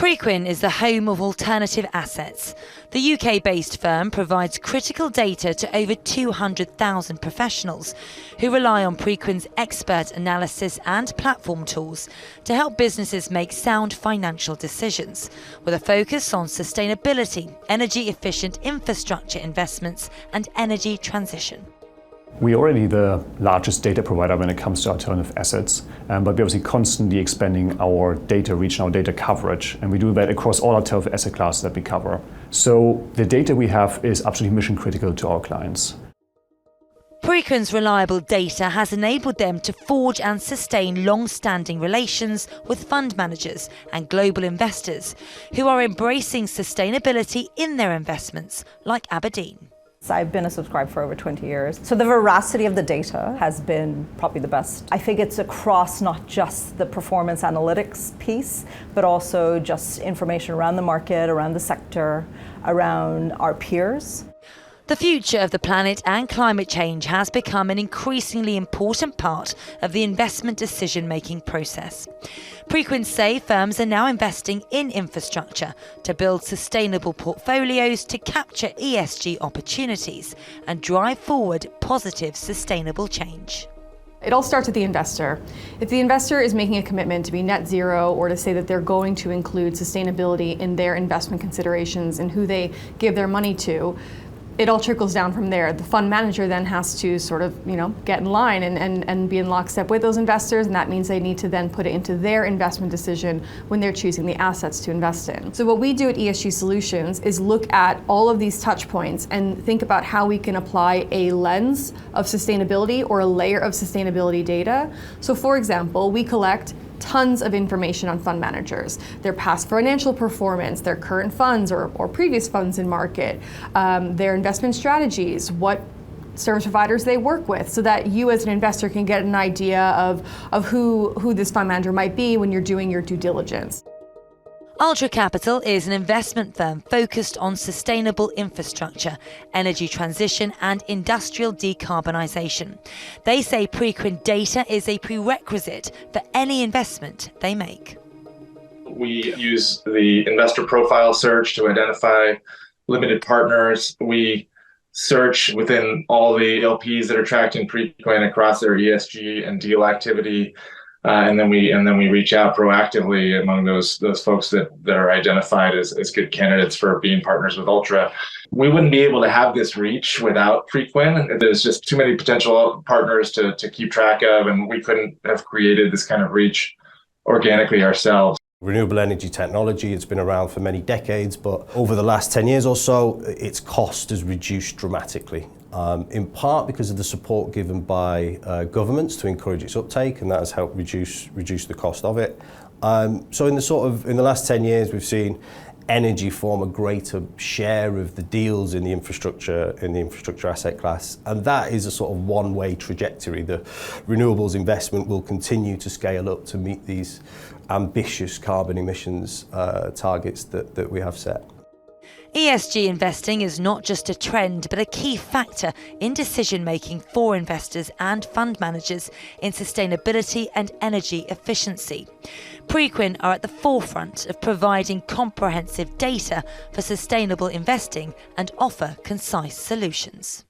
Preqin is the home of alternative assets. The UK-based firm provides critical data to over 200,000 professionals who rely on Preqin's expert analysis and platform tools to help businesses make sound financial decisions, with a focus on sustainability, energy-efficient infrastructure investments and energy transition. We're already the largest data provider when it comes to alternative assets, but we're obviously constantly expanding our data reach and our data coverage, and we do that across all alternative asset classes that we cover. So the data we have is absolutely mission critical to our clients. Preqin's reliable data has enabled them to forge and sustain long-standing relations with fund managers and global investors who are embracing sustainability in their investments, like Aberdeen. I've been a subscriber for over 20 years. So the veracity of the data has been probably the best. I think it's across not just the performance analytics piece, but also just information around the market, around the sector, around our peers. The future of the planet and climate change has become an increasingly important part of the investment decision-making process. Preqin say firms are now investing in infrastructure to build sustainable portfolios to capture ESG opportunities and drive forward positive sustainable change. It all starts with the investor. If the investor is making a commitment to be net zero or to say that they're going to include sustainability in their investment considerations and who they give their money to, it all trickles down from there. The fund manager then has to sort of, get in line and be in lockstep with those investors, and that means they need to then put it into their investment decision when they're choosing the assets to invest in. So what we do at ESG Solutions is look at all of these touch points and think about how we can apply a lens of sustainability or a layer of sustainability data. So for example, we collect tons of information on fund managers, their past financial performance, their current funds or previous funds in market, their investment strategies, what service providers they work with, so that you as an investor can get an idea of who this fund manager might be when you're doing your due diligence. Ultra Capital is an investment firm focused on sustainable infrastructure, energy transition and industrial decarbonisation. They say Preqin data is a prerequisite for any investment they make. We use the investor profile search to identify limited partners. We search within all the LPs that are tracked in Preqin across their ESG and deal activity. And then we reach out proactively among those folks that are identified as good candidates for being partners with Ultra. We wouldn't be able to have this reach without Preqin. There's just too many potential partners to keep track of, and we couldn't have created this kind of reach organically ourselves. Renewable energy technology, it's been around for many decades, but over the last 10 years or so, its cost has reduced dramatically. In part because of the support given by governments to encourage its uptake, and that has helped reduce the cost of it. So in the last 10 years, we've seen energy form a greater share of the deals in the infrastructure asset class, and that is a sort of one-way trajectory. The renewables investment will continue to scale up to meet these ambitious carbon emissions targets that we have set. ESG investing is not just a trend, but a key factor in decision-making for investors and fund managers in sustainability and energy efficiency. Preqin are at the forefront of providing comprehensive data for sustainable investing and offer concise solutions.